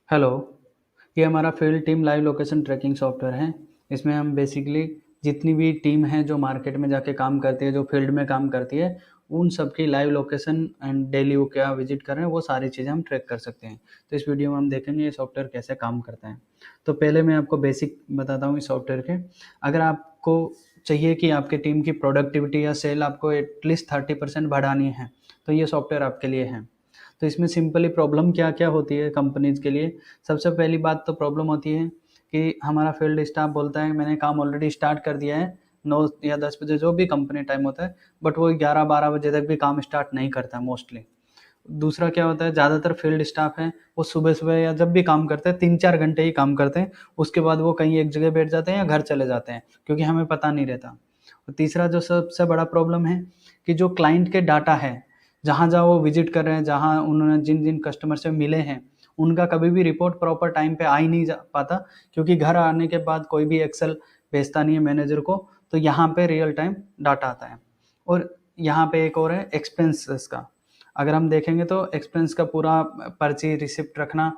Hello, ये हमारा field team live location tracking software है। इसमें हम बेसिकली जितनी भी टीम है जो मार्केट में जाके काम करती है, जो फील्ड में काम करती है, उन सबकी लाइव लोकेशन एंड डेली वो क्या विजिट कर रहे हैं, वो सारी चीज़ें हम ट्रैक कर सकते हैं। तो इस वीडियो में हम देखेंगे ये सॉफ्टवेयर कैसे काम करता है। तो पहले मैं आपको बेसिक बताता हूँ इस सॉफ्टवेयर के। अगर आपको चाहिए कि आपकी टीम की प्रोडक्टिविटी या सेल आपको एटलीस्ट 30% बढ़ानी है, तो ये सॉफ्टवेयर आपके लिए है। तो इसमें सिंपली प्रॉब्लम क्या-क्या होती है कंपनीज़ के लिए। सबसे पहली बात तो प्रॉब्लम होती है कि हमारा फील्ड स्टाफ बोलता है मैंने काम ऑलरेडी स्टार्ट कर दिया है, 9 या 10 बजे जो भी कंपनी टाइम होता है, बट वो 11-12 बजे तक भी काम स्टार्ट नहीं करता मोस्टली। दूसरा क्या होता है, ज़्यादातर फील्ड स्टाफ है, वो सुबह-सुबह या जब भी काम करते हैं 3-4 घंटे ही काम करते हैं, उसके बाद वो कहीं एक जगह बैठ जाते हैं या घर चले जाते हैं, क्योंकि हमें पता नहीं रहता। और तीसरा जो सबसे बड़ा प्रॉब्लम है कि जो क्लाइंट के डाटा है, जहाँ-जहाँ वो विज़िट कर रहे हैं, जहाँ उन्होंने जिन-जिन कस्टमर से मिले हैं, उनका कभी भी रिपोर्ट प्रॉपर टाइम पे आ ही नहीं जा पाता, क्योंकि घर आने के बाद कोई भी एक्सेल भेजता नहीं है मैनेजर को, तो यहाँ पे रियल टाइम डाटा आता है। और यहाँ पे एक और है एक्सपेंसेस का। अगर हम देखेंगे तो एक्सपेंस का पूरा पर्ची, रिसिप्ट रखना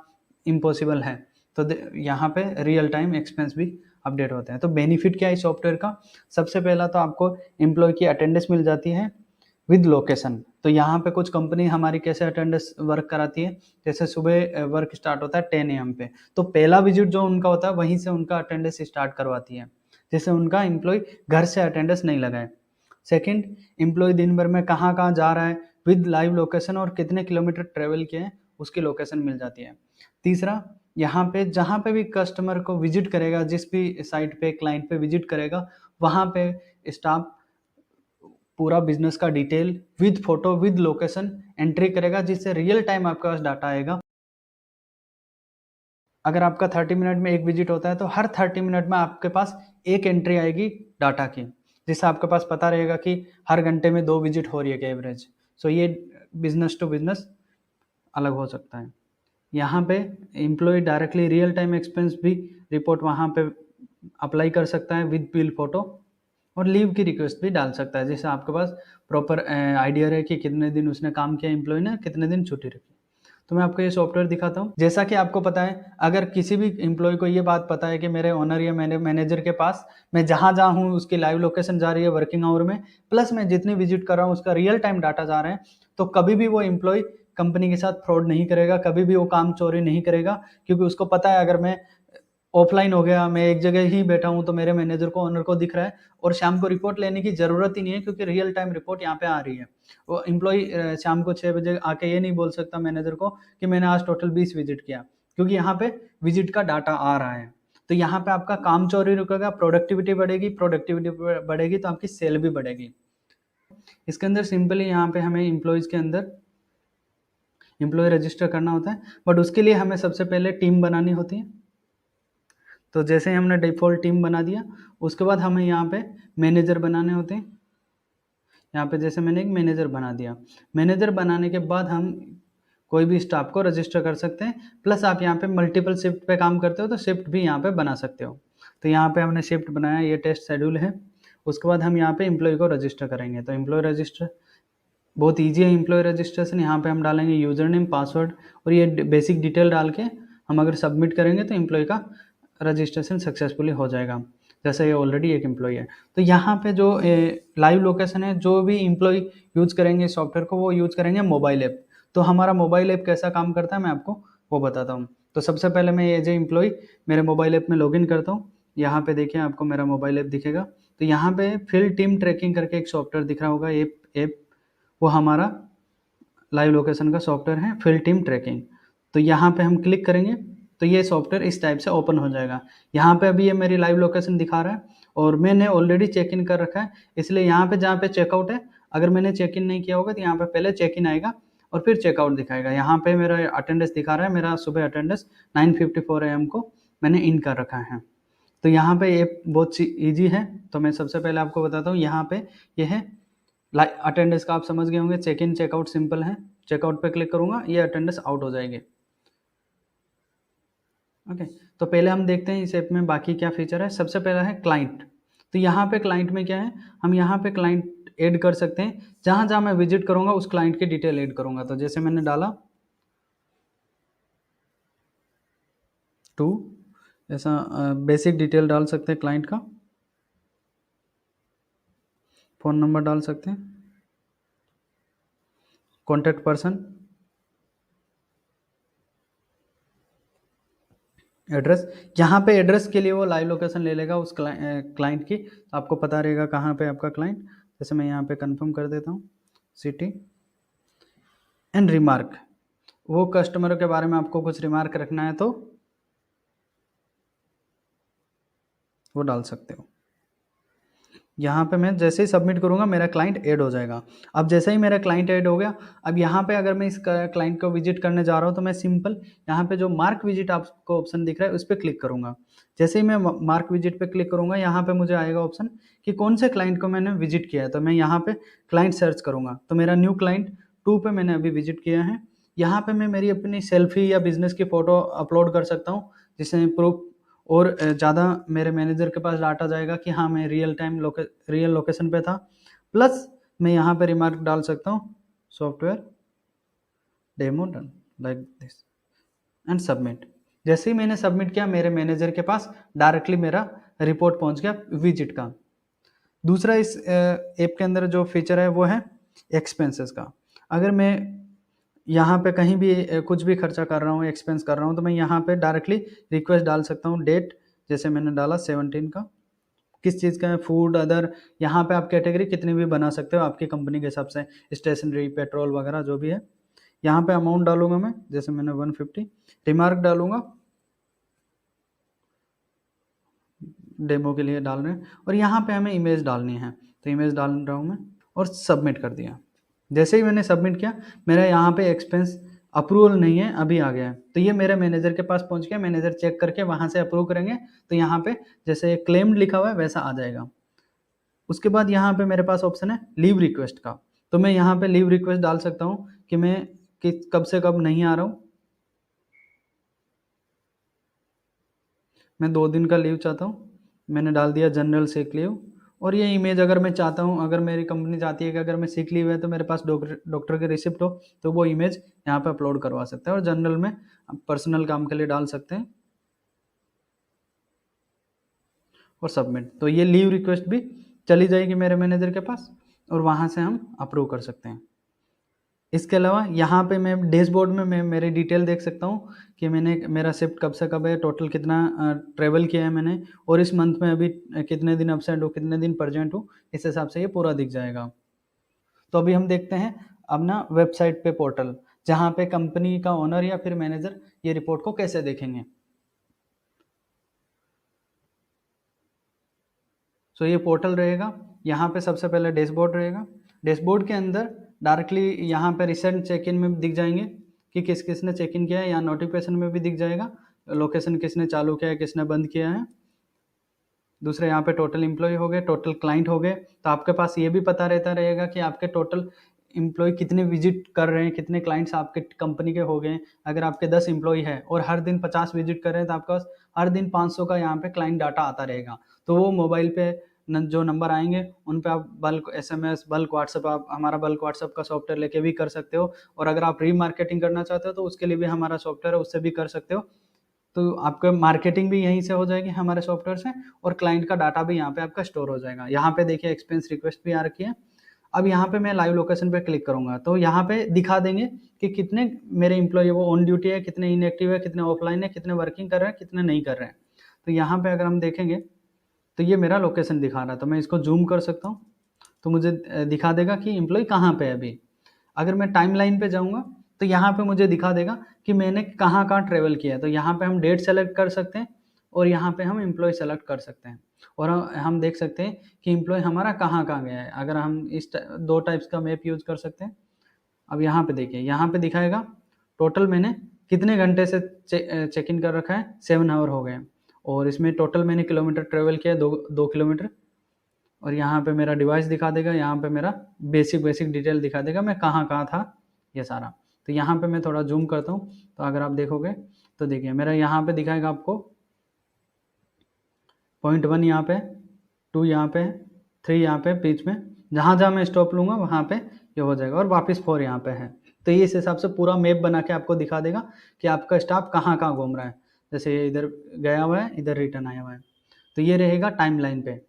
इम्पॉसिबल है। तो यहाँ पे रियल टाइम एक्सपेंस भी अपडेट होते हैं। तो बेनिफिट क्या है इस सॉफ्टवेयर का? सबसे पहला तो आपको एम्प्लॉयी की अटेंडेंस मिल जाती है विद लोकेशन। तो यहाँ पे कुछ कंपनी हमारी कैसे अटेंडेंस वर्क कराती है, जैसे सुबह वर्क स्टार्ट होता है 10 एएम पे, तो पहला विजिट जो उनका होता है वहीं से उनका अटेंडेंस स्टार्ट करवाती है, जिससे उनका एम्प्लॉयी घर से अटेंडेंस नहीं लगाए। सेकंड, एम्प्लॉयी दिन भर में कहाँ-कहाँ जा रहा है विद लाइव लोकेशन और कितने किलोमीटर ट्रैवल किए हैं, उसकी लोकेशन मिल जाती है। तीसरा, यहाँ पे जहाँ पे भी कस्टमर को विजिट करेगा, जिस भी साइट पे क्लाइंट पे विजिट करेगा, वहाँ पे स्टाफ पूरा बिज़नेस का detail with photo, with location entry करेगा, जिससे रियल टाइम आपके पास डाटा आएगा। अगर आपका 30 मिनट में 1 विज़िट होता है, तो हर 30 मिनट में आपके पास 1 एंट्री आएगी डाटा की, जिससे आपके पास पता रहेगा कि हर घंटे में 2 विज़िट हो रही है एवरेज। सो ये बिज़नेस टू बिज़नेस अलग हो सकता है। यहाँ पे employee directly real time expense भी रिपोर्ट वहाँ पे अप्लाई कर सकता है विद बिल फ़ोटो, और लीव की रिक्वेस्ट भी डाल सकता है, जिससे आपके पास प्रॉपर आइडिया रहे कि कितने दिन उसने काम किया एम्प्लॉयी ने, कितने दिन छुट्टी रखी। तो मैं आपको ये सॉफ्टवेयर दिखाता हूँ। जैसा कि आपको पता है, अगर किसी भी एम्प्लॉयी को ये बात पता है कि मेरे ओनर या मेरे मैनेजर के पास मैं जहाँ-जहाँ हूँ उसकी लाइव लोकेशन जा रही है वर्किंग आवर में, प्लस मैं जितनी विज़िट कर रहा हूँ उसका रियल टाइम डाटा जा रहा है, तो कभी भी वो एम्प्लॉयी कंपनी के साथ फ्रॉड नहीं करेगा, कभी भी वो काम चोरी नहीं करेगा, क्योंकि उसको पता है अगर मैं ऑफ़लाइन हो गया, मैं एक जगह ही बैठा हूँ तो मेरे मैनेजर को, ओनर को दिख रहा है, और शाम को रिपोर्ट लेने की ज़रूरत ही नहीं है, क्योंकि रियल टाइम रिपोर्ट यहाँ पे आ रही है। वो एम्प्लॉयी शाम को 6 बजे आके ये नहीं बोल सकता मैनेजर को कि मैंने आज टोटल 20 विज़िट किया, क्योंकि यहाँ पे विज़िट का डाटा आ रहा है। तो यहाँ पे आपका काम चोरी रुकेगा, प्रोडक्टिविटी बढ़ेगी तो आपकी सेल भी बढ़ेगी। इसके अंदर सिंपली यहाँ पे हमें एम्प्लॉइज़ के अंदर एम्प्लॉयी रजिस्टर करना होता है, बट उसके लिए हमें सबसे पहले टीम बनानी होती है। तो जैसे ही हमने डिफ़ॉल्ट टीम बना दिया, उसके बाद हमें यहाँ पे मैनेजर बनाने होते हैं। यहाँ पे जैसे मैंने एक मैनेजर बना दिया। मैनेजर बनाने के बाद हम कोई भी स्टाफ को रजिस्टर कर सकते हैं, प्लस आप यहाँ पे मल्टीपल शिफ्ट पे काम करते हो तो शिफ्ट भी यहाँ पे बना सकते हो। तो यहाँ पे हमने शिफ्ट बनाया, ये टेस्ट शेड्यूल है। उसके बाद हम यहाँ पे एम्प्लॉयी को रजिस्टर करेंगे। तो एम्प्लॉयी रजिस्टर बहुत ईज़ी है। एम्प्लॉयी रजिस्ट्रेशन यहाँ पे हम डालेंगे यूज़र नेम, पासवर्ड और ये बेसिक डिटेल डाल के हम अगर सबमिट करेंगे तो एम्प्लॉयी का रजिस्ट्रेशन सक्सेसफुली हो जाएगा। जैसे ये ऑलरेडी एक एम्प्लॉयी है। तो यहाँ पे जो लाइव लोकेशन है, जो भी एम्प्लॉयी यूज़ करेंगे इस सॉफ्टवेयर को, वो यूज़ करेंगे मोबाइल ऐप। तो हमारा मोबाइल ऐप कैसा काम करता है मैं आपको वो बताता हूँ। तो सबसे पहले मैं एज ए एम्प्लॉयी मेरे मोबाइल ऐप में लॉगिन करता हूँ। यहाँ पे देखिए आपको मेरा मोबाइल ऐप दिखेगा। तो यहाँ पे फील्ड टीम ट्रैकिंग करके एक सॉफ्टवेयर दिख रहा होगा, ऐप वो हमारा लाइव लोकेशन का सॉफ्टवेयर है, फील्ड टीम ट्रैकिंग। तो यहाँ पे हम क्लिक करेंगे तो ये सॉफ्टवेयर इस टाइप से ओपन हो जाएगा। यहाँ पे अभी ये मेरी लाइव लोकेशन दिखा रहा है और मैंने ऑलरेडी चेक इन कर रखा है, इसलिए यहाँ पे जहाँ पे चेकआउट है, अगर मैंने चेक इन नहीं किया होगा तो यहाँ पे पहले चेक इन आएगा और फिर चेकआउट दिखाएगा। यहाँ पे मेरा अटेंडेंस दिखा रहा है, मेरा सुबह अटेंडेंस 9:54 AM को मैंने इन कर रखा है। तो यहाँ पे ये बहुत सी ईजी है। तो मैं सबसे पहले आपको बताता हूँ, यहाँ पे ये है अटेंडेंस का, आप समझ गए होंगे, चेक इन चेकआउट सिंपल है। चेकआउट पे क्लिक करूँगा, ये अटेंडेंस आउट हो जाएगी। ओके, तो पहले हम देखते हैं इस ऐप में बाकी क्या फीचर है। सबसे पहला है क्लाइंट। तो यहाँ पे क्लाइंट में क्या है, हम यहाँ पे क्लाइंट ऐड कर सकते हैं। जहाँ जहाँ मैं विजिट करूँगा उस क्लाइंट की डिटेल ऐड करूँगा। तो जैसे मैंने डाला, 2, ऐसा बेसिक डिटेल डाल सकते हैं क्लाइंट का, फ़ोन नंबर डाल सकते हैं, कॉन्टैक्ट पर्सन, एड्रेस। यहाँ पे एड्रेस के लिए वो लाइव लोकेशन ले लेगा उस क्लाइंट की, आपको पता रहेगा कहाँ पे आपका क्लाइंट। जैसे मैं यहाँ पे कंफर्म कर देता हूँ, सिटी एंड रिमार्क, वो कस्टमर के बारे में आपको कुछ रिमार्क रखना है तो वो डाल सकते हो। यहाँ पे मैं जैसे ही सबमिट करूँगा मेरा क्लाइंट ऐड हो जाएगा। अब जैसे ही मेरा क्लाइंट ऐड हो गया, अब यहाँ पे अगर मैं इस क्लाइंट को विजिट करने जा रहा हूँ तो मैं सिंपल यहाँ पे जो मार्क विजिट आपको ऑप्शन दिख रहा है उस पर क्लिक करूँगा। जैसे ही मैं मार्क विजिट पे क्लिक करूँगा, यहाँ पे मुझे आएगा ऑप्शन कि कौन से क्लाइंट को मैंने विजिट किया है। तो मैं यहाँ पे क्लाइंट सर्च करूँगा, तो मेरा न्यू क्लाइंट 2 पे मैंने अभी विजिट किया है। यहाँ पे मैं मेरी अपनी सेल्फी या बिजनेस की फ़ोटो अपलोड कर सकता हूँ, जिससे प्रूफ और ज़्यादा मेरे मैनेजर के पास डाटा जाएगा कि हाँ मैं रियल लोकेशन पे था। प्लस मैं यहाँ पे रिमार्क डाल सकता हूँ, software demo done like this and submit. जैसे ही मैंने सबमिट किया, मेरे मैनेजर के पास डायरेक्टली मेरा रिपोर्ट पहुँच गया विजिट का। दूसरा इस ऐप के अंदर जो फीचर है वो है एक्सपेंसेस का। अगर मैं यहाँ पे कहीं भी कुछ भी खर्चा कर रहा हूँ, एक्सपेंस कर रहा हूँ, तो मैं यहाँ पे डायरेक्टली रिक्वेस्ट डाल सकता हूँ। डेट जैसे मैंने डाला 17 का, किस चीज़ का है, फूड अदर। यहाँ पे आप कैटेगरी कितनी भी बना सकते हो आपकी कंपनी के हिसाब से, स्टेशनरी, पेट्रोल वगैरह जो भी है। यहाँ पे अमाउंट डालूंगा मैं, जैसे मैंने 150। रिमार्क डालूंगा, डेमो के लिए डाल रहे हैं। और यहाँ पे हमें इमेज डालनी है, तो इमेज डाल रहा हूँ मैं और सबमिट कर दिया। जैसे ही मैंने सबमिट किया, मेरा यहाँ पे एक्सपेंस अप्रूवल नहीं है, अभी आ गया है। तो ये मेरे मैनेजर के पास पहुँच गया, मैनेजर चेक करके वहाँ से अप्रूव करेंगे, तो यहाँ पे जैसे क्लेम्ड लिखा हुआ है वैसा आ जाएगा। उसके बाद यहाँ पे मेरे पास ऑप्शन है लीव रिक्वेस्ट का, तो मैं यहाँ पे लीव रिक्वेस्ट डाल सकता हूँ कि मैं कब से कब नहीं आ रहा हूँ। मैं 2 दिन का लीव चाहता हूँ, मैंने डाल दिया जनरल सिक लीव। और ये इमेज अगर मैं चाहता हूँ, अगर मेरी कंपनी चाहती है कि अगर मैं सिक लीव है तो मेरे पास डॉक्टर की रिसिप्ट हो, तो वो इमेज यहाँ पे अपलोड करवा सकते हैं। और जनरल में पर्सनल काम के लिए डाल सकते हैं और सबमिट। तो ये लीव रिक्वेस्ट भी चली जाएगी मेरे मैनेजर के पास और वहाँ से हम अप्रूव कर सकते हैं। इसके अलावा यहाँ पे मैं डैशबोर्ड में मैं मेरी डिटेल देख सकता हूँ कि मेरा शिफ्ट कब से कब है, टोटल कितना ट्रैवल किया है मैंने, और इस मंथ में अभी कितने दिन एब्सेंट हूँ, कितने दिन प्रेजेंट हूँ, इस हिसाब से ये पूरा दिख जाएगा। तो अभी हम देखते हैं अपना वेबसाइट पे पोर्टल, जहाँ पे कंपनी का ओनर या फिर मैनेजर ये रिपोर्ट को कैसे देखेंगे। सो ये पोर्टल रहेगा, यहाँ पे सबसे पहले डैशबोर्ड रहेगा। डैशबोर्ड के अंदर डायरेक्टली यहाँ पे रिसेंट चेक इन में दिख जाएंगे कि किस किसने चेक इन किया है, या नोटिफिकेशन में भी दिख जाएगा लोकेशन किसने चालू किया है, किसने बंद किया है। दूसरे यहाँ पे टोटल एम्प्लॉय हो गए, टोटल क्लाइंट हो गए, तो आपके पास ये भी पता रहता रहेगा कि आपके टोटल एम्प्लॉय कितने विजिट कर रहे हैं, कितने क्लाइंट्स आपके कंपनी के हो गए। अगर आपके 10 एम्प्लॉय है और हर दिन 50 विजिट कर रहे हैं, तो आपके पास हर दिन 500 का यहाँ पे क्लाइंट डाटा आता रहेगा। तो वो मोबाइल पे जो नंबर आएंगे उन पे आप बल्क SMS, बल्क व्हाट्सएप, आप हमारा बल्क व्हाट्सएप का सॉफ्टवेयर लेके भी कर सकते हो। और अगर आप रीमार्केटिंग करना चाहते हो तो उसके लिए भी हमारा सॉफ्टवेयर है, उससे भी कर सकते हो। तो आपका मार्केटिंग भी यहीं से हो जाएगी हमारे सॉफ्टवेयर से, और क्लाइंट का डाटा भी यहाँ पे आपका स्टोर हो जाएगा। यहाँ पे देखिए एक्सपेंस रिक्वेस्ट भी आ रखी है। अब यहाँ पे मैं लाइव लोकेशन पे क्लिक करूंगा तो यहाँ पे दिखा देंगे कि कितने मेरे एम्प्लॉय वो ऑन ड्यूटी है, कितने इनएक्टिव है, कितने ऑफलाइन है, कितने वर्किंग कर रहे हैं, कितने नहीं कर रहे हैं। तो यहाँ पे अगर हम देखेंगे तो ये मेरा लोकेशन दिखा रहा है, तो मैं इसको जूम कर सकता हूँ, तो मुझे दिखा देगा कि एम्प्लॉय कहाँ पे है अभी। अगर मैं टाइमलाइन पे जाऊँगा तो यहाँ पे मुझे दिखा देगा कि मैंने कहाँ कहाँ ट्रेवल किया है। तो यहाँ पे हम डेट सेलेक्ट कर सकते हैं और यहाँ पे हम एम्प्लॉय सेलेक्ट कर सकते हैं, और हम देख सकते हैं कि एम्प्लॉय हमारा कहाँ कहाँ गया है। अगर हम इस 2 टाइप्स का मैप यूज़ कर सकते हैं। अब यहाँ पे देखिए, यहाँ पे दिखाएगा टोटल मैंने कितने घंटे से चेक इन कर रखा है, 7 आवर हो गए। और इसमें टोटल मैंने किलोमीटर ट्रेवल किया 2 किलोमीटर। और यहाँ पे मेरा डिवाइस दिखा देगा, यहाँ पे मेरा बेसिक डिटेल दिखा देगा मैं कहाँ कहाँ था, ये सारा। तो यहाँ पे मैं थोड़ा जूम करता हूँ, तो अगर आप देखोगे तो देखिए मेरा यहाँ पे दिखाएगा आपको 0.1 यहाँ पे, 2 यहाँ पे, 3 यहाँ पे बीच में, जहाँ जहाँ मैं स्टॉप लूँगा वहाँ पे ये हो जाएगा, और वापस 4 यहाँ पे है। तो ये इस हिसाब से पूरा मैप बना के आपको दिखा देगा कि आपका स्टाफ कहाँ कहाँ घूम रहा है। जैसे ये इधर गया हुआ है, इधर रिटर्न आया हुआ है, तो ये रहेगा टाइमलाइन पे।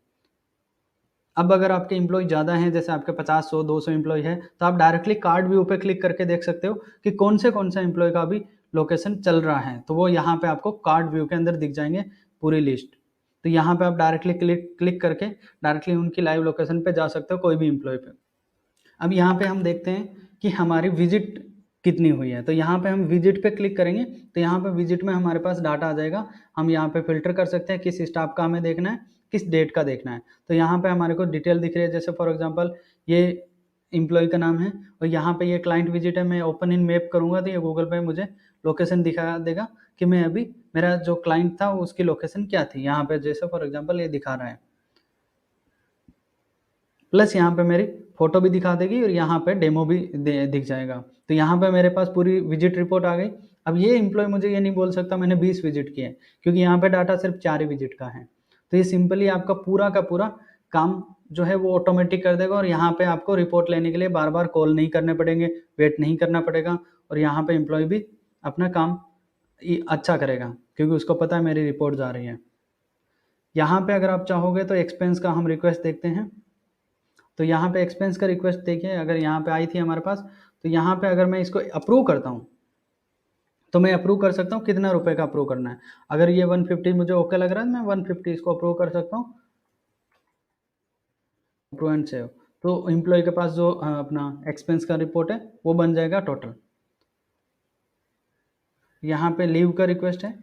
अब अगर आपके एम्प्लॉय ज़्यादा हैं, जैसे आपके 50, 100, 200 एम्प्लॉय है, तो आप डायरेक्टली कार्ड व्यू पे क्लिक करके देख सकते हो कि कौन सा एम्प्लॉय का अभी लोकेशन चल रहा है, तो वो यहाँ पे आपको कार्ड व्यू के अंदर दिख जाएंगे पूरी लिस्ट। तो यहाँ पे आप डायरेक्टली क्लिक करके डायरेक्टली उनकी लाइव लोकेशन पे जा सकते हो, कोई भी एम्प्लॉय पे। अब यहाँ पे हम देखते हैं कि हमारी विजिट कितनी हुई है, तो यहाँ पे हम विजिट पे क्लिक करेंगे, तो यहाँ पे विजिट में हमारे पास डाटा आ जाएगा। हम यहाँ पे फिल्टर कर सकते हैं किस स्टाफ का हमें देखना है, किस डेट का देखना है। तो यहाँ पे हमारे को डिटेल दिख रही है, जैसे फॉर एग्जांपल ये एम्प्लॉय का नाम है और यहाँ पे ये क्लाइंट विजिट है। मैं ओपन इन मैप करूँगा तो ये गूगल पे मुझे लोकेशन दिखा देगा कि मैं अभी, मेरा जो क्लाइंट था उसकी लोकेशन क्या थी। यहाँ पे जैसे फॉर एग्जाम्पल ये दिखा रहा है, प्लस यहाँ पे मेरी फोटो भी दिखा देगी और यहाँ पे डेमो भी दिख जाएगा। तो यहाँ पे मेरे पास पूरी विजिट रिपोर्ट आ गई। अब ये एम्प्लॉय मुझे ये नहीं बोल सकता मैंने 20 विजिट किए, क्योंकि यहाँ पे डाटा सिर्फ 4 ही विजिट का है। तो ये सिंपली आपका पूरा का पूरा काम जो है वो ऑटोमेटिक कर देगा, और यहाँ पे आपको रिपोर्ट लेने के लिए बार बार कॉल नहीं करने पड़ेंगे, वेट नहीं करना पड़ेगा, और यहाँ पे एम्प्लॉय भी अपना काम अच्छा करेगा, क्योंकि उसको पता है मेरी रिपोर्ट जा रही है। यहाँ पे अगर आप चाहोगे तो एक्सपेंस का हम रिक्वेस्ट देखते हैं। तो यहाँ पे एक्सपेंस का रिक्वेस्ट देखिए, अगर यहाँ पे आई थी हमारे पास, तो यहाँ पे अगर मैं इसको अप्रूव करता हूँ तो मैं अप्रूव कर सकता हूँ कितना रुपए का अप्रूव करना है। अगर ये 150 मुझे ओके लग रहा है, मैं 150 इसको अप्रूव कर सकता हूँ, अप्रूव एंड सेव। तो एम्प्लॉय के पास जो अपना एक्सपेंस का रिपोर्ट है वो बन जाएगा टोटल। यहाँ पे लीव का रिक्वेस्ट है।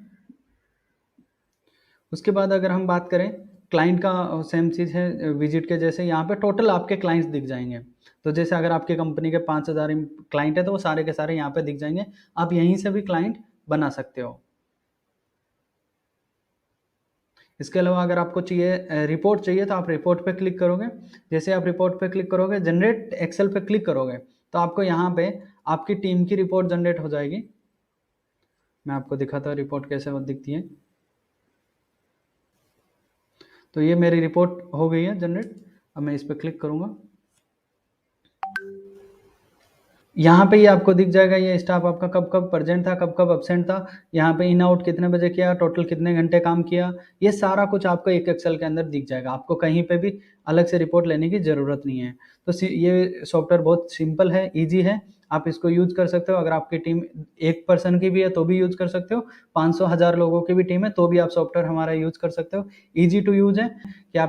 उसके बाद अगर हम बात करें क्लाइंट का, सेम चीज़ है विजिट के जैसे, यहाँ पे टोटल आपके क्लाइंट्स दिख जाएंगे। तो जैसे अगर आपकी कंपनी के 5000 क्लाइंट है तो वो सारे के सारे यहाँ पे दिख जाएंगे। आप यहीं से भी क्लाइंट बना सकते हो। इसके अलावा अगर आपको चाहिए रिपोर्ट चाहिए तो आप रिपोर्ट पे क्लिक करोगे। जैसे आप रिपोर्ट पे क्लिक करोगे, जनरेट एक्सेल पे क्लिक करोगे, तो आपको यहाँ पे आपकी टीम की रिपोर्ट जनरेट हो जाएगी। मैं आपको दिखाता हूँ रिपोर्ट कैसे दिखती है। तो ये मेरी रिपोर्ट हो गई है जनरेट। अब मैं इस पर क्लिक करूँगा, यहाँ पे ये आपको दिख जाएगा ये स्टाफ आपका कब कब प्रेजेंट था, कब कब एब्सेंट था, यहाँ पे इन आउट कितने बजे किया, टोटल कितने घंटे काम किया, ये सारा कुछ आपको एक एक्सेल के अंदर दिख जाएगा। आपको कहीं पे भी अलग से रिपोर्ट लेने की ज़रूरत नहीं है। तो ये सॉफ्टवेयर बहुत सिंपल है, ईजी है, आप इसको यूज़ कर सकते हो। अगर आपकी टीम 1 पर्सन की भी है तो भी यूज़ कर सकते हो, 500 1000 लोगों की भी टीम है तो भी आप सॉफ्टवेयर हमारा यूज़ कर सकते हो। ईजी टू यूज़ है कि आप